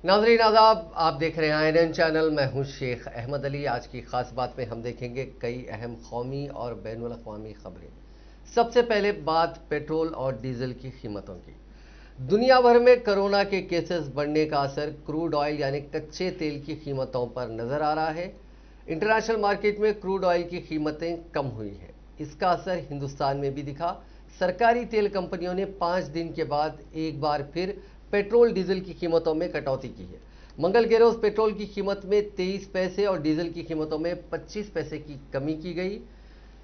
नाज़रीन आदाब, आप देख रहे हैं आईएनएन चैनल। मैं हूं शेख अहमद अली। आज की खास बात में हम देखेंगे कई अहम कौमी और बैनुल अक़वामी खबरें। सबसे पहले बात पेट्रोल और डीजल की कीमतों की। दुनिया भर में कोरोना के केसेस बढ़ने का असर क्रूड ऑयल यानी कच्चे तेल की कीमतों पर नजर आ रहा है। इंटरनेशनल मार्केट में क्रूड ऑयल की कीमतें कम हुई हैं। इसका असर हिंदुस्तान में भी दिखा। सरकारी तेल कंपनियों ने 5 दिन के बाद एक बार फिर पेट्रोल डीजल की कीमतों में कटौती की है। मंगल के रोज पेट्रोल की कीमत में 23 पैसे और डीजल की कीमतों में 25 पैसे की कमी की गई।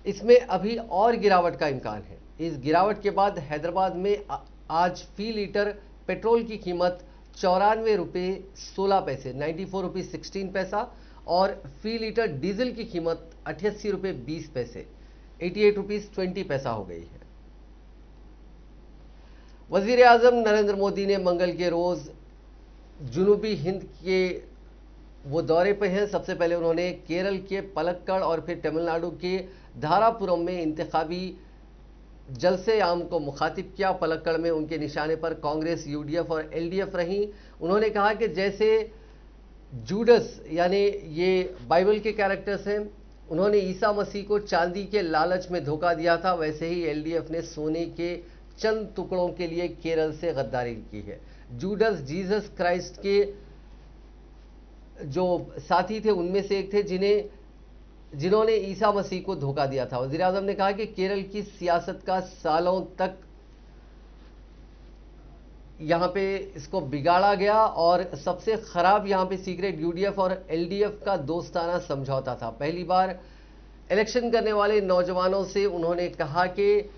इसमें अभी और गिरावट का इम्कान है। इस गिरावट के बाद हैदराबाद में आज फी लीटर पेट्रोल की कीमत 94 रुपये 16 पैसे 94 रुपीज 16 पैसा और फी लीटर डीजल की कीमत 88 रुपये 20 पैसे 88 रुपीज 20 पैसा हो गई है। वजीर आजम नरेंद्र मोदी ने मंगल के रोज जुनूबी हिंद के वो दौरे पे हैं। सबसे पहले उन्होंने केरल के पलक्कड़ और फिर तमिलनाडु के धारापुरम में इंतखाबी जलसे आम को मुखातिब किया। पलक्कड़ में उनके निशाने पर कांग्रेस, यूडीएफ और एलडीएफ रहीं। उन्होंने कहा कि जैसे जूडस यानी ये बाइबल के कैरेक्टर्स हैं, उन्होंने ईसा मसीह को चांदी के लालच में धोखा दिया था, वैसे ही एलडीएफ ने सोने के चंद टुकड़ों के लिए केरल से गद्दारी की है। जूडस जीसस क्राइस्ट के जो साथी थे उनमें से एक थे जिन्होंने ईसा मसीह को धोखा दिया था। वजीर आजम ने कहा कि केरल की सियासत का सालों तक यहां पे इसको बिगाड़ा गया और सबसे खराब यहां पे सीक्रेट यूडीएफ और एलडीएफ का दोस्ताना समझौता था। पहली बार इलेक्शन करने वाले नौजवानों से उन्होंने कहा कि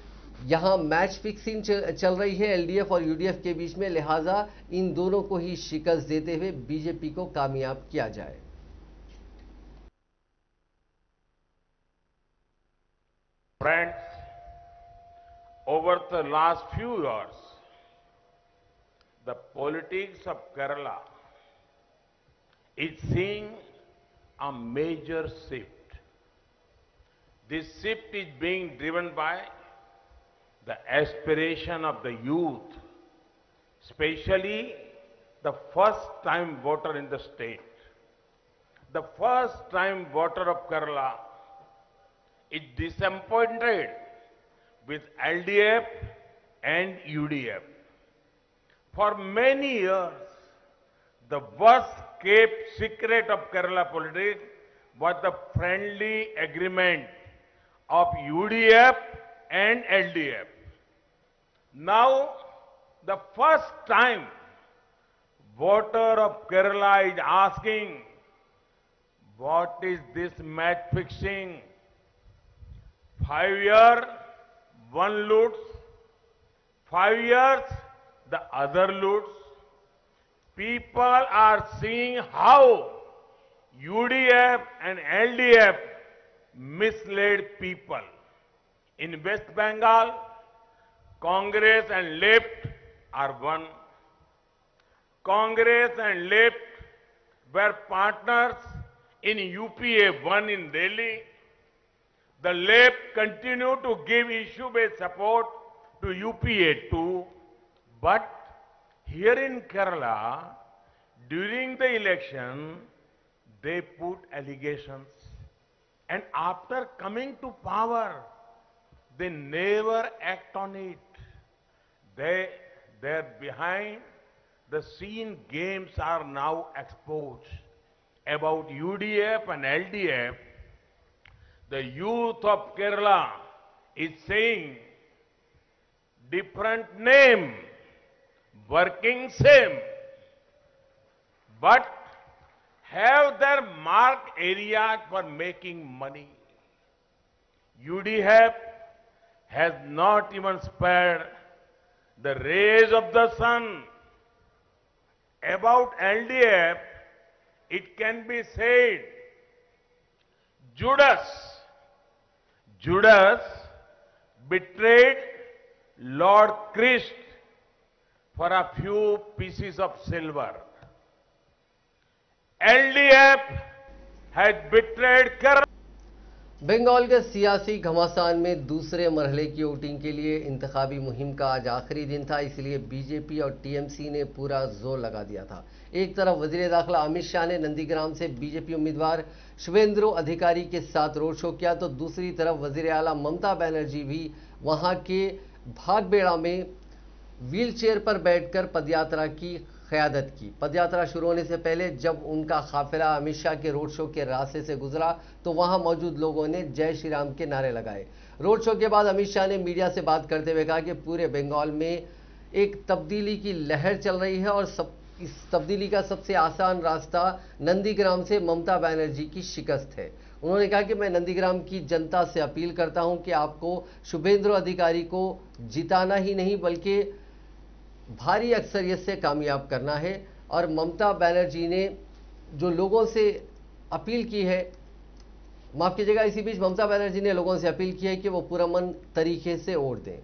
यहां मैच फिक्सिंग चल रही है एलडीएफ और यूडीएफ के बीच में, लिहाजा इन दोनों को ही शिकस्त देते हुए बीजेपी को कामयाब किया जाए। Friends, over the last few years, the politics of Kerala is seeing a major shift. This shift is being driven by the aspiration of the youth, especially the first-time voter in the state. The first-time voter of Kerala is disappointed with LDF and UDF. For many years, the worst-kept secret of Kerala politics was the friendly agreement of UDF and LDF. Now, the first time voter of Kerala is asking, what is this match fixing? 5 years, one loots. 5 years, the other loots. People are seeing how UDF and LDF misled people. In West Bengal, Congress and left are one. Congress and left were partners in UPA 1 in Delhi. The left continue to give issue-based support to UPA 2, but here in Kerala, during the election, they put allegations. And after coming to power, they never act on it. Their behind the scene games are now exposed. About UDF and LDF, the youth of Kerala is saying different name, working same, but have their marked areas for making money. UDF has not even spared the rays of the sun. About LDF, it can be said, Judas betrayed Lord Christ for a few pieces of silver. LDF has betrayed Kerala. Bengal के सियासी घमासान में दूसरे मरहले की voting के लिए इंतखाबी मुहिम का आज आखिरी दिन था, इसलिए बीजेपी और टीएमसी ने पूरा जोर लगा दिया था। एक तरफ वजीर दाखिला अमित शाह ने नंदीग्राम से बीजेपी उम्मीदवार शुभेंदु अधिकारी के साथ रोड शो किया, तो दूसरी तरफ वजीर आला ममता बनर्जी भी वहां के भागबेड़ा में व्हील चेयर पर बैठकर पदयात्रा की क़यादत की। पदयात्रा शुरू होने से पहले जब उनका काफिला अमित शाह के रोड शो के रास्ते से गुजरा तो वहां मौजूद लोगों ने जय श्री राम के नारे लगाए। रोड शो के बाद अमित शाह ने मीडिया से बात करते हुए कहा कि पूरे बंगाल में एक तब्दीली की लहर चल रही है और इस तब्दीली का सबसे आसान रास्ता नंदीग्राम से ममता बनर्जी की शिकस्त है। उन्होंने कहा कि मैं नंदीग्राम की जनता से अपील करता हूं कि आपको शुभेंदु अधिकारी को जिताना ही नहीं बल्कि भारी अक्सरियत से कामयाब करना है। और ममता बनर्जी ने जो लोगों से अपील की है, माफ कीजिएगा, इसी बीच ममता बनर्जी ने लोगों से अपील की है कि वो पुरअमन तरीके से वोट दें।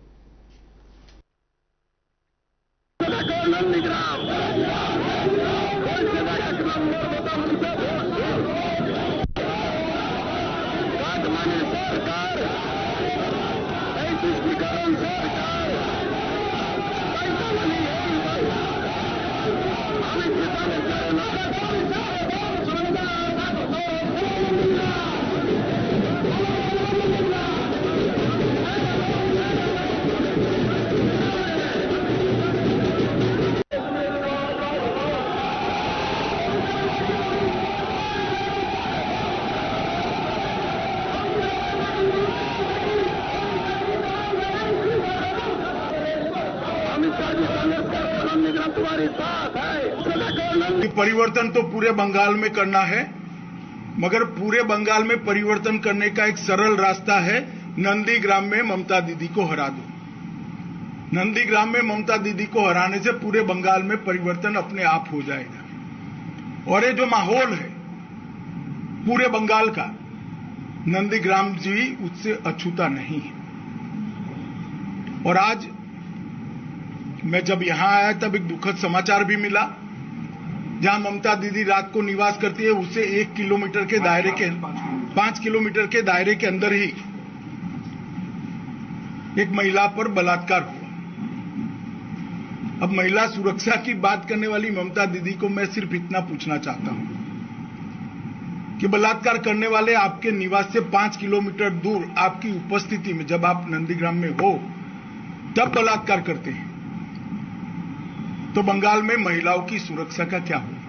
परिवर्तन तो पूरे बंगाल में करना है, मगर पूरे बंगाल में परिवर्तन करने का एक सरल रास्ता है, नंदीग्राम में ममता दीदी को हरा दो। नंदीग्राम में ममता दीदी को हराने से पूरे बंगाल में परिवर्तन अपने आप हो जाएगा। और ये जो माहौल है पूरे बंगाल का, नंदीग्राम जी उससे अछूता नहीं है। और आज मैं जब यहां आया तब एक दुखद समाचार भी मिला, जहां ममता दीदी रात को निवास करती है उससे 1 किलोमीटर के दायरे के 5 किलोमीटर के दायरे के अंदर ही एक महिला पर बलात्कार हुआ। अब महिला सुरक्षा की बात करने वाली ममता दीदी को मैं सिर्फ इतना पूछना चाहता हूं कि बलात्कार करने वाले आपके निवास से 5 किलोमीटर दूर आपकी उपस्थिति में, जब आप नंदीग्राम में हो तब बलात्कार करते हैं, तो बंगाल में महिलाओं की सुरक्षा का क्या होगा?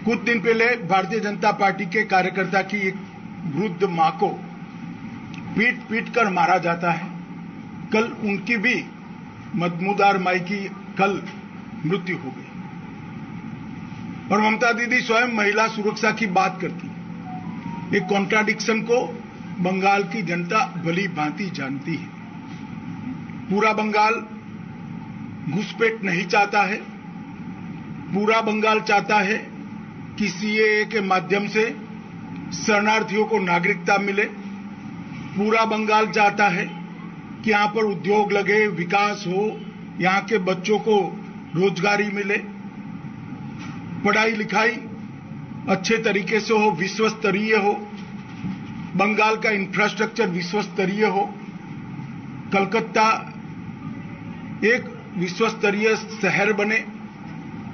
कुछ दिन पहले भारतीय जनता पार्टी के कार्यकर्ता की एक वृद्ध मां को पीट पीट कर मारा जाता है। कल उनकी भी मदमुदार माई की कल मृत्यु हो गई और ममता दीदी स्वयं महिला सुरक्षा की बात करती है। एक कॉन्ट्राडिक्शन को बंगाल की जनता भली भांति जानती है। पूरा बंगाल घुसपैठ नहीं चाहता है, पूरा बंगाल चाहता है कि सीएए के माध्यम से शरणार्थियों को नागरिकता मिले। पूरा बंगाल चाहता है कि यहां पर उद्योग लगे, विकास हो, यहां के बच्चों को रोजगारी मिले, पढ़ाई लिखाई अच्छे तरीके से हो, विश्व स्तरीय हो, बंगाल का इंफ्रास्ट्रक्चर विश्व स्तरीय हो, कलकत्ता एक विश्व स्तरीय शहर बने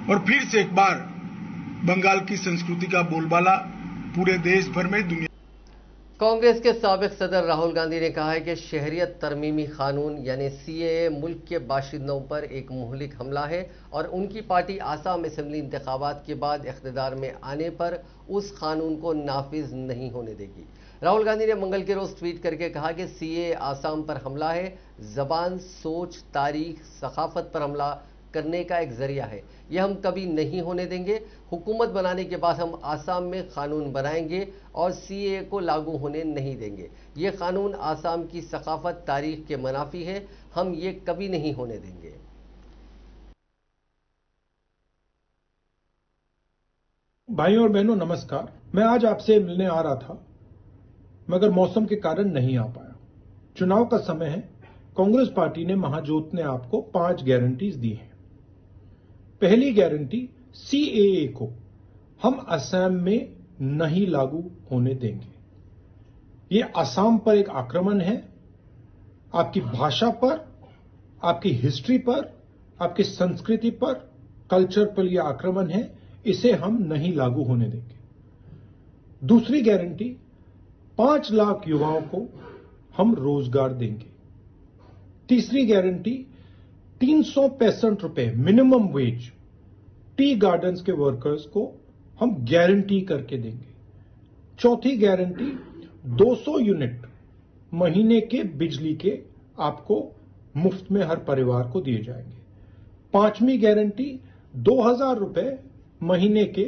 और फिर से एक बार बंगाल की संस्कृति का बोलबाला पूरे देश भर में दुनिया। कांग्रेस के साबिक सदर राहुल गांधी ने कहा है कि शहरियत तरमीमी कानून यानी सीएए मुल्क के बाशिंदों पर एक मुहलिक हमला है और उनकी पार्टी आसाम असेंबली इंतखाबात के बाद इख्तिदार में आने पर उस कानून को नाफिज नहीं होने देगी। राहुल गांधी ने मंगल के रोज ट्वीट करके कहा कि सीएए आसाम पर हमला है, जबान, सोच, तारीख, सकाफत पर हमला करने का एक जरिया है। यह हम कभी नहीं होने देंगे। हुकूमत बनाने के बाद हम आसाम में कानून बनाएंगे और सीएए को लागू होने नहीं देंगे। यह कानून आसाम की सकाफत, तारीख के मुनाफी है, हम ये कभी नहीं होने देंगे। भाइयों और बहनों नमस्कार। मैं आज आपसे मिलने आ रहा था मगर मौसम के कारण नहीं आ पाया। चुनाव का समय है। कांग्रेस पार्टी ने महाजोत ने आपको 5 गारंटीज दी हैं। पहली गारंटी, सीएए को हम असम में नहीं लागू होने देंगे। ये असम पर एक आक्रमण है, आपकी भाषा पर, आपकी हिस्ट्री पर, आपकी संस्कृति पर, कल्चर पर यह आक्रमण है, इसे हम नहीं लागू होने देंगे। दूसरी गारंटी, 5 लाख युवाओं को हम रोजगार देंगे। तीसरी गारंटी, 365 रुपए मिनिमम वेज टी गार्डन्स के वर्कर्स को हम गारंटी करके देंगे। चौथी गारंटी, 200 यूनिट महीने के बिजली के आपको मुफ्त में हर परिवार को दिए जाएंगे। पांचवी गारंटी, 2000 रुपए महीने के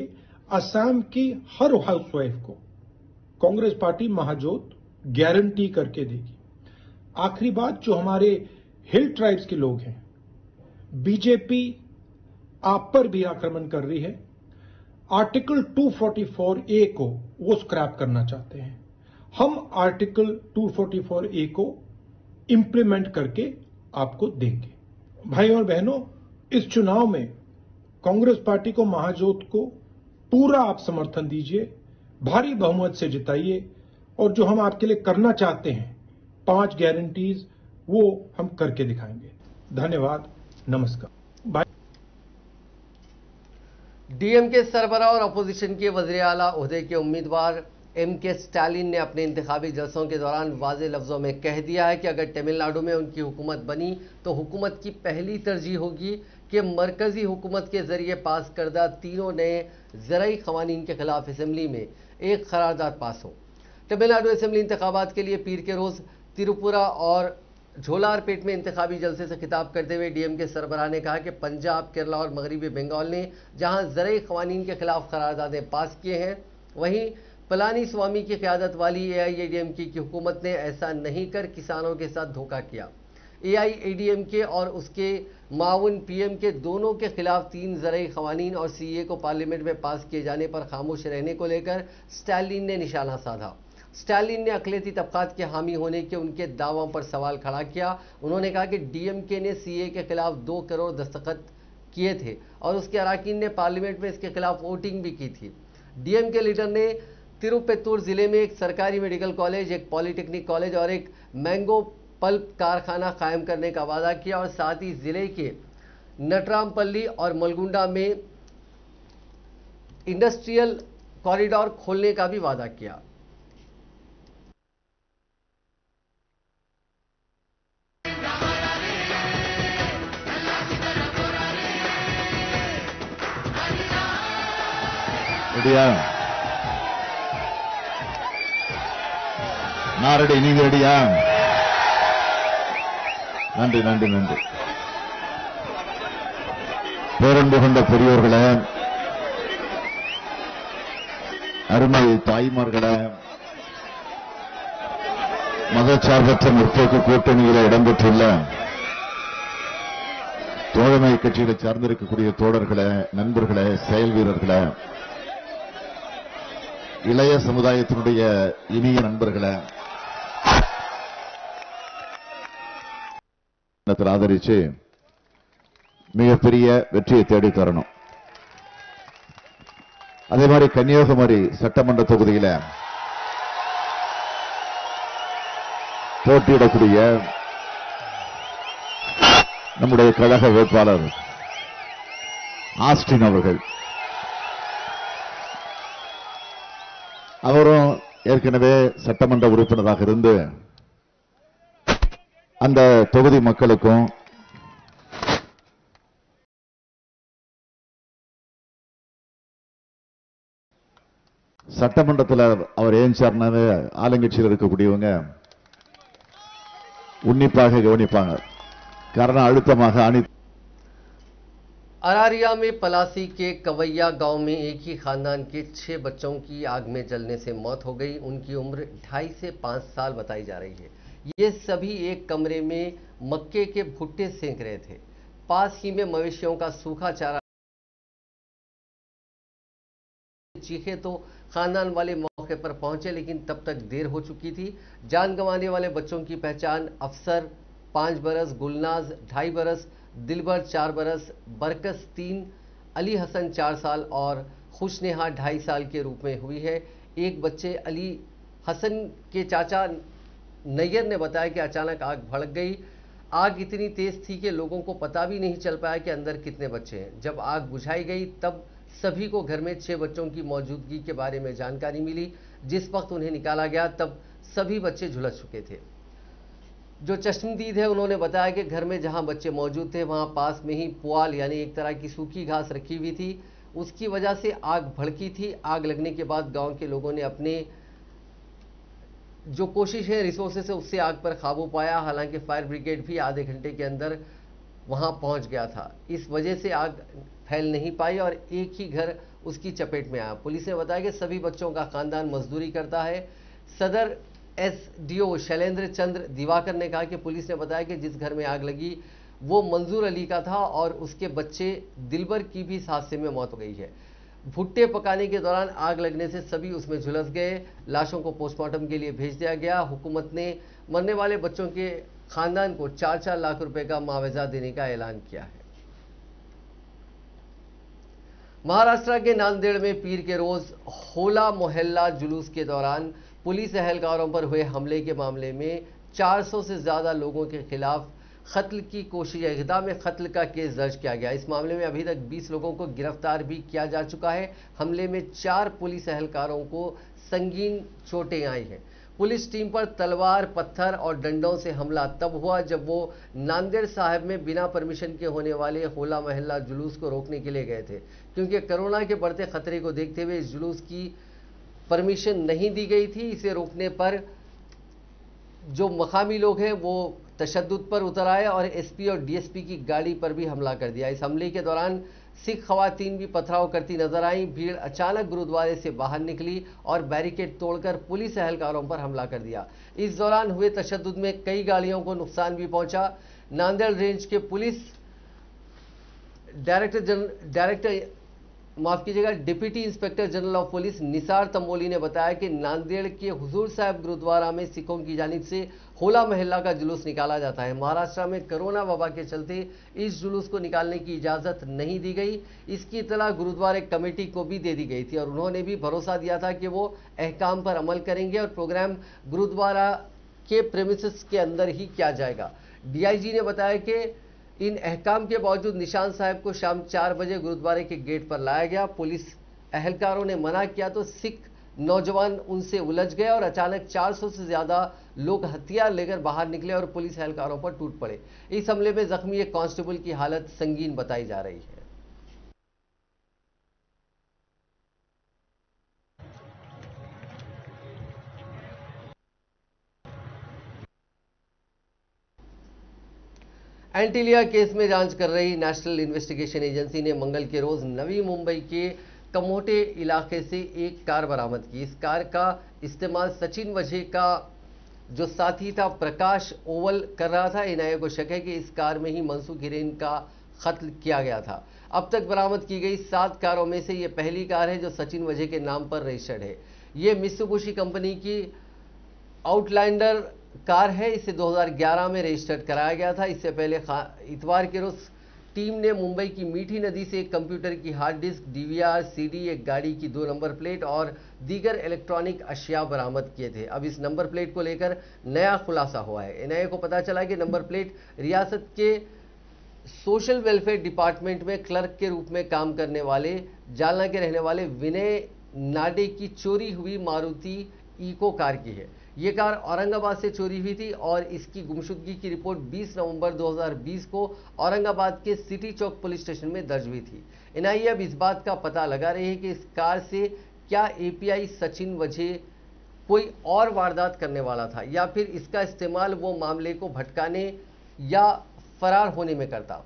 असम की हर हाउसवाइफ को कांग्रेस पार्टी महाजोत गारंटी करके देगी। आखिरी बात, जो हमारे हिल ट्राइब्स के लोग हैं, बीजेपी आप पर भी आक्रमण कर रही है। आर्टिकल 244A को वो स्क्रैप करना चाहते हैं। हम आर्टिकल 244A को इंप्लीमेंट करके आपको देंगे। भाई और बहनों, इस चुनाव में कांग्रेस पार्टी को, महाजोत को पूरा आप समर्थन दीजिए, भारी बहुमत से जिताइए और जो हम आपके लिए करना चाहते हैं 5 गारंटीज, वो हम करके दिखाएंगे। धन्यवाद, नमस्कार। डीएमके सरबराह और अपोजिशन के वज़ीर आला ओहदे के उम्मीदवार एमके स्टालिन ने अपने इंतखाबी जलसों के दौरान वाज़े लफ्ज़ों में कह दिया है कि अगर तमिलनाडु में उनकी हुकूमत बनी तो हुकूमत की पहली तरजीह होगी कि मरकजी हुकूमत के जरिए पास करदा तीनों नए ज़राई क़वानीन के खिलाफ असम्बली में एक करारदाद पास हो। तमिलनाडु असम्बली इंतखाबात के लिए पीर के रोज़ तिरुपुरा और झोलारपेट में इंतखाबी जलसे से खिताब करते हुए डीएमके सरबराह ने कहा कि पंजाब, केरला और मगरबी बंगाल ने जहां ज़राई क़वानीन के खिलाफ करारदादें पास किए हैं, वहीं पलानी स्वामी की क़यादत वाली एआईएडीएमके की हुकूमत ने ऐसा नहीं कर किसानों के साथ धोखा किया। एआईएडीएमके और उसके माउन पीएमके दोनों के खिलाफ 3 ज़राई क़वानीन और सीए को पार्लियामेंट में पास किए जाने पर खामोश रहने को लेकर स्टालिन ने निशाना साधा। स्टालिन ने अक़लियती तबक़ात के हामी होने के उनके दावों पर सवाल खड़ा किया। उन्होंने कहा कि डीएमके ने सीए के खिलाफ 2 करोड़ दस्तखत किए थे और उसके अराकीन ने पार्लियामेंट में इसके खिलाफ वोटिंग भी की थी। डीएमके लीडर ने तिरुपत्तूर जिले में एक सरकारी मेडिकल कॉलेज, एक पॉलिटेक्निक कॉलेज और एक मैंगो पल्प कारखाना कायम करने का वादा किया और साथ ही जिले के नटरामपल्ली और मलगुंडा में इंडस्ट्रियल कॉरिडोर खोलने का भी वादा किया। நான் ரெடி, நீங்க ரெடியா? நன்றி நன்றி நன்றி. பேரன்பு கொண்ட பெரியோர்களே, அருமை தாய்மார்களே, மதச்சார்பற்ற முற்போக்கு கூட்டணியில் இடம்பெற்றுள்ள தோழமை கட்சிகளை சார்ந்திருக்கக்கூடிய தோழர்களே, நண்பர்களே, செயல் வீரர்களே, இளைய சமுதாயத்தினுடைய இனிய நண்பர்களே, ஆதரிச்சு மிகப்பெரிய வெற்றியை தேடி தரணும். அதே மாதிரி கன்னியாகுமரி சட்டமன்ற தொகுதியில போட்டியிடக்கூடிய நம்முடைய கழக வேட்பாளர் ஆஸ்டின் அவர்கள், அவரும் ஏற்கனவே சட்டமன்ற உறுப்பினராக இருந்து அந்த தொகுதி மக்களுக்கும் சட்டமன்றத்தில் அவர் ஏன் சார்னாவே ஆளுங்கட்சியில் இருக்கக்கூடியவங்க உன்னிப்பாக கவனிப்பாங்க. காரணம் அழுத்தமாக अरारिया में पलासी के कवैया गांव में एक ही खानदान के 6 बच्चों की आग में जलने से मौत हो गई। उनकी उम्र 2.5 से 5 साल बताई जा रही है। ये सभी एक कमरे में मक्के के भुट्टे सेंक रहे थे। पास ही में मवेशियों का सूखा चारा चीखे तो खानदान वाले मौके पर पहुंचे, लेकिन तब तक देर हो चुकी थी। जान गंवाने वाले बच्चों की पहचान अफसर 5 बरस, गुलनाज 2.5 बरस, दिलबर 4 बरस, बरकस 3, अली हसन 4 साल और खुशनेहा 2.5 साल के रूप में हुई है। एक बच्चे अली हसन के चाचा नैयर ने बताया कि अचानक आग भड़क गई। आग इतनी तेज थी कि लोगों को पता भी नहीं चल पाया कि अंदर कितने बच्चे हैं। जब आग बुझाई गई तब सभी को घर में 6 बच्चों की मौजूदगी के बारे में जानकारी मिली। जिस वक्त उन्हें निकाला गया तब सभी बच्चे झुलस चुके थे। जो चश्मदीद है उन्होंने बताया कि घर में जहां बच्चे मौजूद थे वहां पास में ही पुआल यानी एक तरह की सूखी घास रखी हुई थी, उसकी वजह से आग भड़की थी। आग लगने के बाद गांव के लोगों ने अपने जो कोशिश है रिसोर्सेज से उससे आग पर काबू पाया। हालांकि फायर ब्रिगेड भी आधे घंटे के अंदर वहां पहुंच गया था। इस वजह से आग फैल नहीं पाई और एक ही घर उसकी चपेट में आया। पुलिस ने बताया कि सभी बच्चों का खानदान मजदूरी करता है। सदर एसडीओ शैलेंद्र चंद्र दिवाकर ने कहा कि पुलिस ने बताया कि जिस घर में आग लगी वो मंजूर अली का था और उसके बच्चे दिलबर की भी इस हादसे में मौत हो गई है। भुट्टे पकाने के दौरान आग लगने से सभी उसमें झुलस गए। लाशों को पोस्टमार्टम के लिए भेज दिया गया। हुकूमत ने मरने वाले बच्चों के खानदान को 4-4 लाख रुपए का मुआवजा देने का ऐलान किया है। महाराष्ट्र के नांदेड़ में पीर के रोज होला मोहल्ला जुलूस के दौरान पुलिस एहलकारों पर हुए हमले के मामले में 400 से ज्यादा लोगों के खिलाफ कत्ल की कोशिश इक़दाम में कत्ल का केस दर्ज किया गया। इस मामले में अभी तक 20 लोगों को गिरफ्तार भी किया जा चुका है। हमले में 4 पुलिस एहलकारों को संगीन चोटें आई हैं। पुलिस टीम पर तलवार, पत्थर और डंडों से हमला तब हुआ जब वो नांदेड़ साहिब में बिना परमिशन के होने वाले होला मोहल्ला जुलूस को रोकने के लिए गए थे। क्योंकि कोरोना के बढ़ते खतरे को देखते हुए इस जुलूस की परमिशन नहीं दी गई थी। इसे रोकने पर जो मकामी लोग हैं वो तशद्दुद पर उतर आए और एसपी और डीएसपी की गाड़ी पर भी हमला कर दिया। इस हमले के दौरान सिख खवातीन भी पथराव करती नजर आई। भीड़ अचानक गुरुद्वारे से बाहर निकली और बैरिकेड तोड़कर पुलिस एहलकारों पर हमला कर दिया। इस दौरान हुए तशद्दुद में कई गाड़ियों को नुकसान भी पहुंचा। नांदेड़ रेंज के police deputy inspector general of police Nisar Tamboli ने बताया कि नांदेड़ के हुजूर साहिब गुरुद्वारा में सिखों की जानिब से होला मोहल्ला का जुलूस निकाला जाता है। महाराष्ट्र में कोरोना वबा के चलते इस जुलूस को निकालने की इजाजत नहीं दी गई। इसकी इतला गुरुद्वारे कमेटी को भी दे दी गई थी और उन्होंने भी भरोसा दिया था कि वो अहकाम पर अमल करेंगे और प्रोग्राम गुरुद्वारा के प्रेमिसेस के अंदर ही किया जाएगा। डीआईजी ने बताया कि इन अहकाम के बावजूद निशान साहब को शाम 4 बजे गुरुद्वारे के गेट पर लाया गया। पुलिस एहलकारों ने मना किया तो सिख नौजवान उनसे उलझ गए और अचानक 400 से ज्यादा लोग हथियार लेकर बाहर निकले और पुलिस एहलकारों पर टूट पड़े। इस हमले में जख्मी एक कांस्टेबल की हालत संगीन बताई जा रही है। एंटीलिया केस में जांच कर रही नेशनल इन्वेस्टिगेशन एजेंसी ने मंगल के रोज नवी मुंबई के कमोटे इलाके से एक कार बरामद की। इस कार का इस्तेमाल सचिन वजह का जो साथी था प्रकाश ओवल कर रहा था। एनआईए को शक है कि इस कार में ही मनसूख हिरेन का कत्ल किया गया था। अब तक बरामद की गई 7 कारों में से यह पहली कार है जो सचिन वजह के नाम पर रजिस्टर्ड है। ये मित्सुबिशी कंपनी की आउटलैंडर कार है। इसे 2011 में रजिस्टर्ड कराया गया था। इससे पहले इतवार के रोज टीम ने मुंबई की मीठी नदी से एक कंप्यूटर की हार्ड डिस्क, डीवीआर, सीडी, एक गाड़ी की 2 नंबर प्लेट और दीगर इलेक्ट्रॉनिक अशिया बरामद किए थे। अब इस नंबर प्लेट को लेकर नया खुलासा हुआ है। एनआईए को पता चला कि नंबर प्लेट रियासत के सोशल वेलफेयर डिपार्टमेंट में क्लर्क के रूप में काम करने वाले जालना के रहने वाले विनय नाडे की चोरी हुई मारुति इको कार की है। ये कार औरंगाबाद से चोरी हुई थी और इसकी गुमशुदगी की रिपोर्ट 20 नवंबर 2020 को औरंगाबाद के सिटी चौक पुलिस स्टेशन में दर्ज हुई थी। एनआईए अब इस बात का पता लगा रही है कि इस कार से क्या एपीआई सचिन वजह कोई और वारदात करने वाला था या फिर इसका इस्तेमाल वो मामले को भटकाने या फरार होने में करता।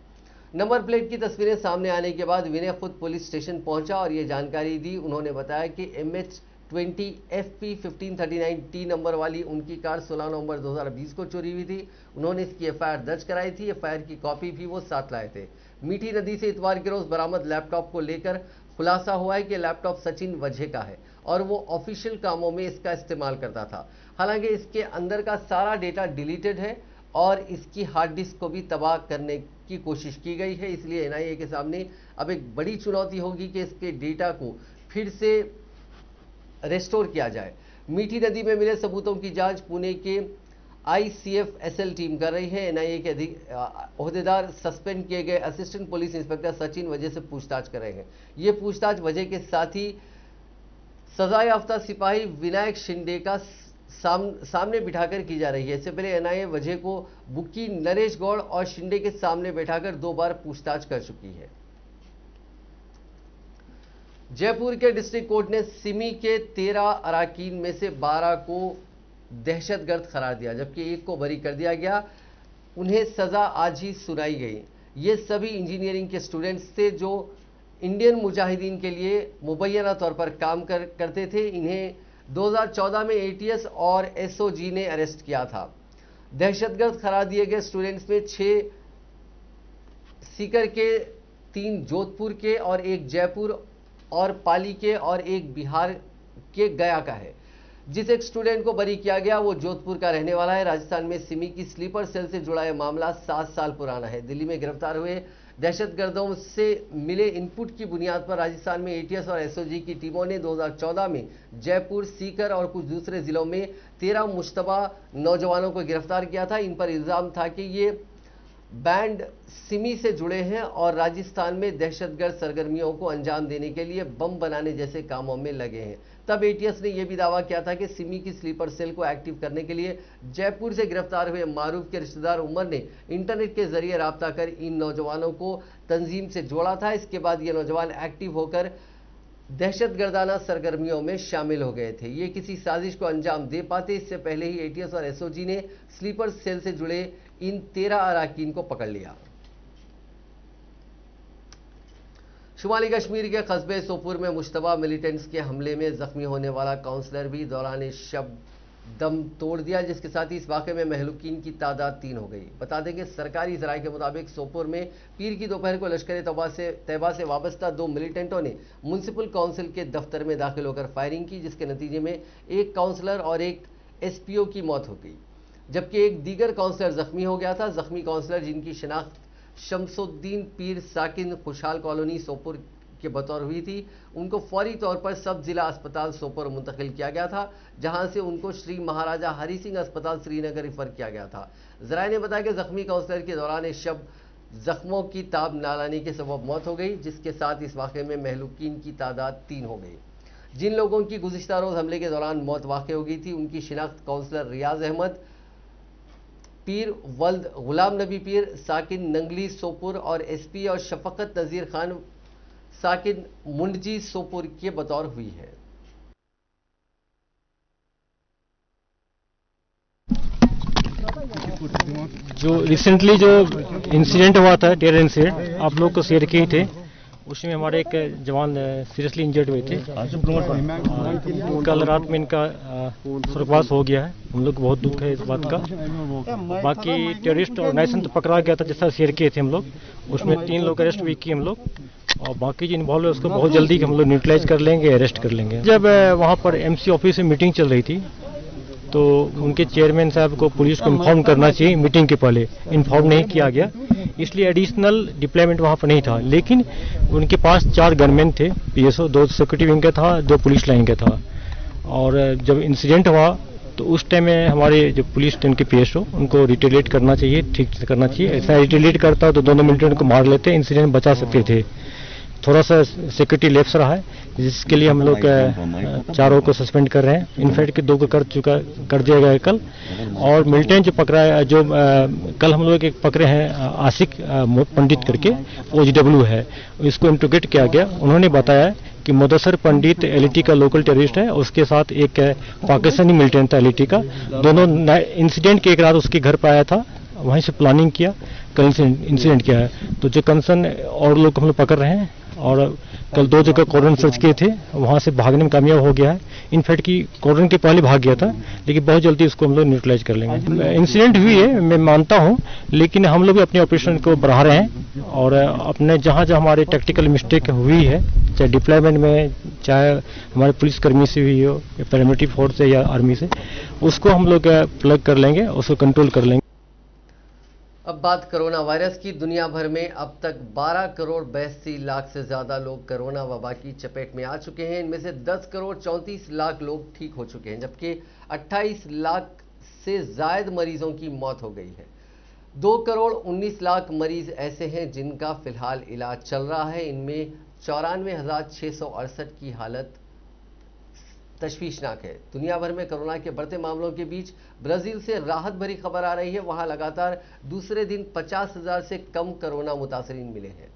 नंबर प्लेट की तस्वीरें सामने आने के बाद विनय खुद पुलिस स्टेशन पहुंचा और ये जानकारी दी। उन्होंने बताया कि MH20 FP 1539T नंबर वाली उनकी कार 16 नवंबर 2020 को चोरी हुई थी। उन्होंने इसकी एफआईआर दर्ज कराई थी। एफआईआर की कॉपी भी वो साथ लाए थे। मीठी नदी से इतवार के रोज बरामद लैपटॉप को लेकर खुलासा हुआ है कि लैपटॉप सचिन वजह का है और वो ऑफिशियल कामों में इसका इस्तेमाल करता था। हालांकि इसके अंदर का सारा डेटा डिलीटेड है और इसकी हार्ड डिस्क को भी तबाह करने की कोशिश की गई है। इसलिए एनआईए के सामने अब एक बड़ी चुनौती होगी कि इसके डेटा को फिर से रेस्टोर किया जाए। मीठी नदी में मिले सबूतों की जांच पुणे के ICFSL टीम कर रही है। NIA के ओहदेदार सस्पेंड किए गए असिस्टेंट पुलिस इंस्पेक्टर सचिन वजह से पूछताछ कर रहे हैं। ये पूछताछ वजह के साथ ही सजायाफ्ता सिपाही विनायक शिंदे का सामने बिठाकर की जा रही है। इससे पहले NIA वजह को बुक्की नरेश गौड़ और शिंदे के सामने बैठाकर 2 बार पूछताछ कर चुकी है। जयपुर के डिस्ट्रिक्ट कोर्ट ने सिमी के 13 अराकीन में से 12 को दहशतगर्द करार दिया, जबकि 1 को बरी कर दिया गया। उन्हें सजा आज ही सुनाई गई। ये सभी इंजीनियरिंग के स्टूडेंट्स थे जो इंडियन मुजाहिदीन के लिए मुबैना तौर पर काम करते थे। इन्हें 2014 में ATS और SOG ने अरेस्ट किया था। दहशतगर्द करार दिए गए स्टूडेंट्स में 6 सीकर के, 3 जोधपुर के और 1 जयपुर और पाली के और 1 बिहार के गया का है। जिस एक स्टूडेंट को बरी किया गया वो जोधपुर का रहने वाला है। राजस्थान में सिमी की स्लीपर सेल से जुड़ा यह मामला 7 साल पुराना है। दिल्ली में गिरफ्तार हुए दहशतगर्दों से मिले इनपुट की बुनियाद पर राजस्थान में ATS और SOG की टीमों ने 2014 में जयपुर, सीकर और कुछ दूसरे जिलों में 13 मुश्तबा नौजवानों को गिरफ्तार किया था। इन पर इल्जाम था कि ये बैंड सिमी से जुड़े हैं और राजस्थान में दहशतगर्द सरगर्मियों को अंजाम देने के लिए बम बनाने जैसे कामों में लगे हैं। तब ATS ने यह भी दावा किया था कि सिमी की स्लीपर सेल को एक्टिव करने के लिए जयपुर से गिरफ्तार हुए मारूफ के रिश्तेदार उमर ने इंटरनेट के जरिए राब्ता कर इन नौजवानों को तंजीम से जोड़ा था। इसके बाद ये नौजवान एक्टिव होकर दहशतगर्दाना सरगर्मियों में शामिल हो गए थे। ये किसी साजिश को अंजाम दे पाते इससे पहले ही ATS और SOG ने स्लीपर सेल से जुड़े इन 13 अराकीन को पकड़ लिया। शुमाली कश्मीर के कस्बे सोपुर में मुश्तबा मिलिटेंट्स के हमले में जख्मी होने वाला काउंसलर भी दौरान शब दम तोड़ दिया, जिसके साथ ही इस वाक़े में महलूकीन की तादाद 3 हो गई। बता दें कि सरकारी ज़राए के मुताबिक सोपुर में पीर की दोपहर को लश्कर तैयबा से वाबस्ता 2 मिलिटेंटों ने म्युनिसिपल काउंसिल के दफ्तर में दाखिल होकर फायरिंग की, जिसके नतीजे में 1 काउंसलर और 1 SPO की मौत हो गई, जबकि एक दीगर काउंसलर जख्मी हो गया था। जख्मी काउंसलर, जिनकी शिनाख्त शमसुद्दीन पीर साकिन खुशहाल कॉलोनी सोपुर के बतौर हुई थी, उनको फौरी तौर पर सब जिला अस्पताल सोपुर मुंतकिल किया गया था, जहां से उनको श्री महाराजा हरि सिंह अस्पताल श्रीनगर रिफर किया गया था। जराए ने बताया कि जख्मी काउंसलर के दौरान शब जख्मों की ताब ना लाने के सबब मौत हो गई, जिसके साथ इस वाक़े में महलूकीन की तादाद 3 हो गई। जिन लोगों की गुज़िश्ता रोज़ हमले के दौरान मौत वाक़ हो गई थी, उनकी शिनाख्त काउंसलर रियाज अहमद पीर, वल्द गुलाम नबी पीर साकिन नंगली सोपुर और SP और शफकत नज़ीर खान साकिन मुंडजी सोपुर के बतौर हुई है। जो रिसेंटली जो इंसिडेंट हुआ था, टेरर इंसिडेंट, आप लोग को शेयर किए थे, उसमें हमारे एक जवान सीरियसली इंजर्ड हुए थे। कल रात में इनका स्वर्गवास हो गया है। हम लोग को बहुत दुख है इस बात का। बाकी टेररिस्ट ऑर्गेनाइजेशन तो पकड़ा गया था, जैसा शेयर किए थे हम लोग, उसमें 3 लोग अरेस्ट भी किए हम लोग, और बाकी जो इन्वॉल्व है उसको बहुत जल्दी हम लोग न्यूट्रलाइज कर लेंगे, अरेस्ट कर लेंगे। जब वहाँ पर MC ऑफिस में मीटिंग चल रही थी तो उनके चेयरमैन साहब को पुलिस को इन्फॉर्म करना चाहिए, मीटिंग के पहले इन्फॉर्म नहीं किया गया, इसलिए एडिशनल डिप्लॉयमेंट वहाँ पर नहीं था। लेकिन उनके पास 4 गनमैन थे, PSO, 2 सिक्योरिटी विंग का था, 2 पुलिस लाइन का था। और जब इंसिडेंट हुआ तो उस टाइम में हमारे जो पुलिस टीम के PSO, उनको रिटेलिएट करना चाहिए, ठीक से करना चाहिए। ऐसा रिटेलिएट करता तो दोनों मिलिटेंट को मार लेते, इंसिडेंट बचा सकते थे। थोड़ा सा सिक्योरिटी लैप्स रहा है, जिसके लिए हम लोग 4 को सस्पेंड कर रहे हैं। इनफैक्ट 2 को कर दिया गया है कल। और मिलिटेंट जो पकड़ा है, जो कल हम लोग एक पकड़े हैं आशिक पंडित करके, OGW है, इसको इंट्रोगेट किया गया। उन्होंने बताया कि मुदस्सर पंडित LET का लोकल टेररिस्ट है, उसके साथ एक पाकिस्तानी मिलिटेंट था LET का। दोनों इंसिडेंट की एक रात उसके घर पर आया था, वहीं से प्लानिंग किया, कल इंसिडेंट किया है। तो जो कंसर्न और लोग हम लोग पकड़ रहे हैं, और कल 2 जगह कॉर्डन सर्च किए थे, वहां से भागने में कामयाब हो गया है। इनफैक्ट कि कॉर्डन के पहले भाग गया था, लेकिन बहुत जल्दी उसको हम लोग न्यूट्रलाइज कर लेंगे। इंसिडेंट हुई है, मैं मानता हूं, लेकिन हम लोग भी अपने ऑपरेशन को बढ़ा रहे हैं, और अपने जहां जहां हमारे टैक्टिकल मिस्टेक हुई है, चाहे डिप्लॉयमेंट में, चाहे हमारे पुलिसकर्मी से हुई हो, या पैरामिलिट्री फोर्स से या आर्मी से, उसको हम लोग प्लग कर लेंगे, उसको कंट्रोल कर लेंगे। अब बात कोरोना वायरस की। दुनिया भर में अब तक 12 करोड़ 82 लाख से ज्यादा लोग कोरोना वबा की चपेट में आ चुके हैं। इनमें से 10 करोड़ 34 लाख लोग ठीक हो चुके हैं, जबकि 28 लाख से ज्यादा मरीजों की मौत हो गई है। 2 करोड़ 19 लाख मरीज ऐसे हैं जिनका फिलहाल इलाज चल रहा है। इनमें 94,668 की हालत तशवीशनाक है। दुनिया भर में कोरोना के बढ़ते मामलों के बीच ब्राजील से राहत भरी खबर आ रही है। वहां लगातार दूसरे दिन 50,000 से कम कोरोना मुतासरीन मिले हैं।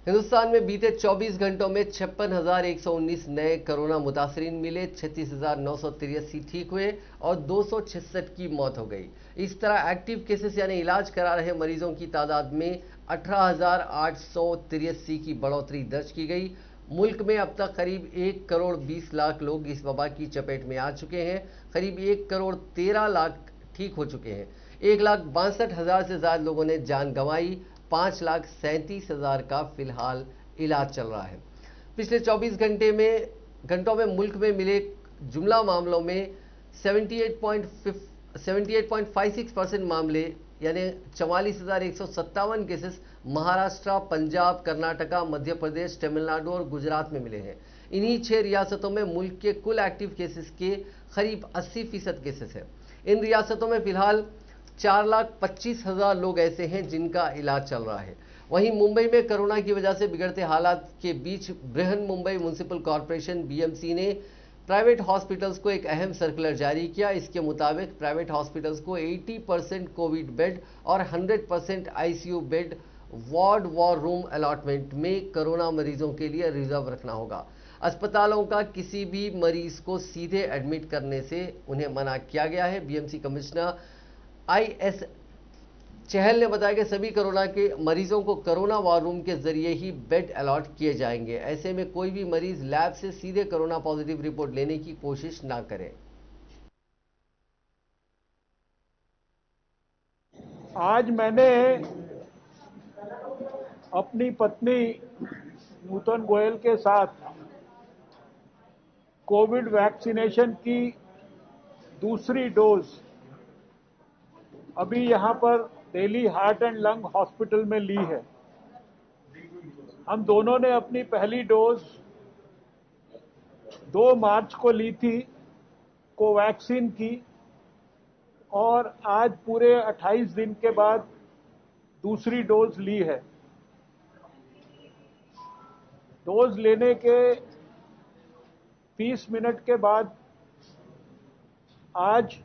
हिंदुस्तान में बीते 24 घंटों में 56,119 नए कोरोना मुतासरीन मिले, 36,983 ठीक हुए और 266 की मौत हो गई। इस तरह एक्टिव केसेस यानी इलाज करा रहे मरीजों की तादाद में 18,883 की बढ़ोतरी दर्ज की गई। मुल्क में अब तक करीब 1 करोड़ 20 लाख लोग इस वबा की चपेट में आ चुके हैं। करीब 1 करोड़ 13 लाख ठीक हो चुके हैं। 1,62,000 से ज्यादा लोगों ने जान गंवाई। 5,37,000 का फिलहाल इलाज चल रहा है। पिछले 24 घंटों में मुल्क में मिले जुमला मामलों में 78.56% मामले यानी 44,157 केसेस महाराष्ट्र, पंजाब, कर्नाटका, मध्य प्रदेश, तमिलनाडु और गुजरात में मिले हैं। इन्हीं 6 रियासतों में मुल्क के कुल एक्टिव केसेस के करीब 80% केसेस हैं। इन रियासतों में फिलहाल 4,25,000 लोग ऐसे हैं जिनका इलाज चल रहा है। वहीं मुंबई में कोरोना की वजह से बिगड़ते हालात के बीच Brihan Mumbai municipal corporation BMC ने प्राइवेट हॉस्पिटल्स को एक अहम सर्कुलर जारी किया। इसके मुताबिक प्राइवेट हॉस्पिटल्स को 80% कोविड बेड और 100% ICU bed ward war room allotment में कोरोना मरीजों के लिए रिजर्व रखना होगा। अस्पतालों का किसी भी मरीज को सीधे एडमिट करने से उन्हें मना किया गया है। बीएमसी कमिश्नर IS चहल ने बताया कि सभी कोरोना के मरीजों को कोरोना वॉर रूम के जरिए ही बेड अलॉट किए जाएंगे। ऐसे में कोई भी मरीज लैब से सीधे कोरोना पॉजिटिव रिपोर्ट लेने की कोशिश ना करे। आज मैंने अपनी पत्नी नूतन गोयल के साथ कोविड वैक्सीनेशन की दूसरी डोज अभी यहां पर Delhi heart and lung hospital में ली है। हम दोनों ने अपनी पहली डोज 2 मार्च को ली थी कोवैक्सीन की और आज पूरे 28 दिन के बाद दूसरी डोज ली है। डोज लेने के 30 मिनट के बाद आज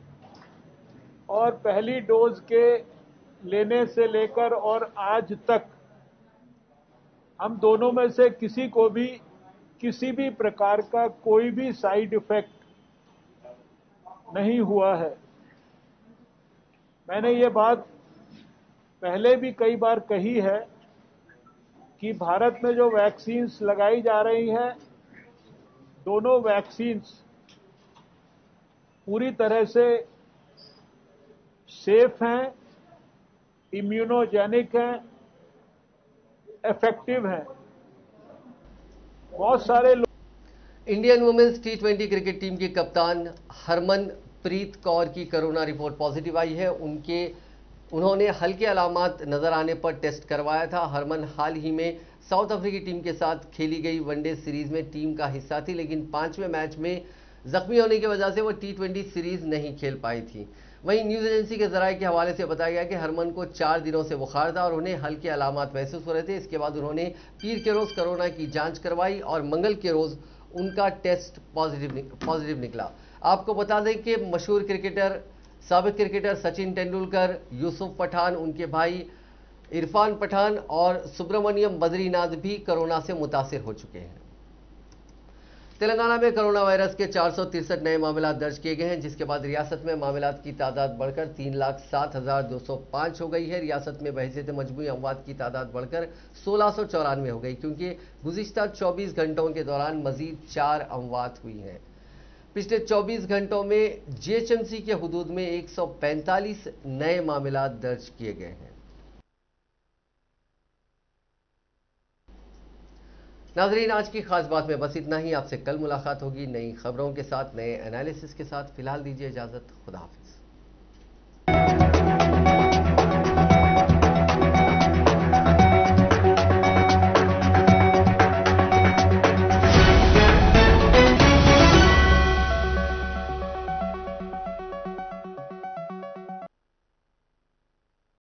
और पहली डोज के लेने से लेकर और आज तक हम दोनों में से किसी को भी किसी भी प्रकार का कोई भी साइड इफेक्ट नहीं हुआ है। मैंने ये बात पहले भी कई बार कही है कि भारत में जो वैक्सीन्स लगाई जा रही हैं, दोनों वैक्सीन्स पूरी तरह से सेफ हैं, इम्यूनोजेनिक हैं, इफेक्टिव हैं। बहुत सारे लोग Indian women's T20 cricket team की कप्तान हरमनप्रीत कौर की कोरोना रिपोर्ट पॉजिटिव आई है। उन्होंने हल्के अलामात नजर आने पर टेस्ट करवाया था। हरमन हाल ही में साउथ अफ्रीकी टीम के साथ खेली गई वनडे सीरीज में टीम का हिस्सा थी, लेकिन 5वें मैच में जख्मी होने की वजह से वो T20 सीरीज नहीं खेल पाई थी। वहीं न्यूज एजेंसी के जराये के हवाले से बताया गया कि हरमन को 4 दिनों से बुखार था और उन्हें हल्के अलामात महसूस हो रहे थे। इसके बाद उन्होंने पीर के रोज कोरोना की जांच करवाई और मंगल के रोज उनका टेस्ट पॉजिटिव निकला। आपको बता दें कि मशहूर क्रिकेटर, साबिक क्रिकेटर सचिन तेंदुलकर, यूसुफ पठान, उनके भाई इरफान पठान और सुब्रमण्यम बद्रीनाथ भी कोरोना से मुतासिर हो चुके हैं। तेलंगाना में कोरोना वायरस के 463 नए मामला दर्ज किए गए हैं, जिसके बाद रियासत में मामलात की तादाद बढ़कर 3,07,205 हो गई है। रियासत में बहसीत मजमूई अमवात की तादाद बढ़कर 1694 हो गई, क्योंकि गुज़िश्ता 24 घंटों के दौरान मजीद 4 अमवात हुई हैं। पिछले 24 घंटों में GHMC के हुदूद में 145 नए मामला दर्ज किए गए हैं। नाजरीन, आज की खास बात में बस इतना ही। आपसे कल मुलाकात होगी नई खबरों के साथ, नए एनालिसिस के साथ। फिलहाल दीजिए इजाजत। खुदा हाफिज।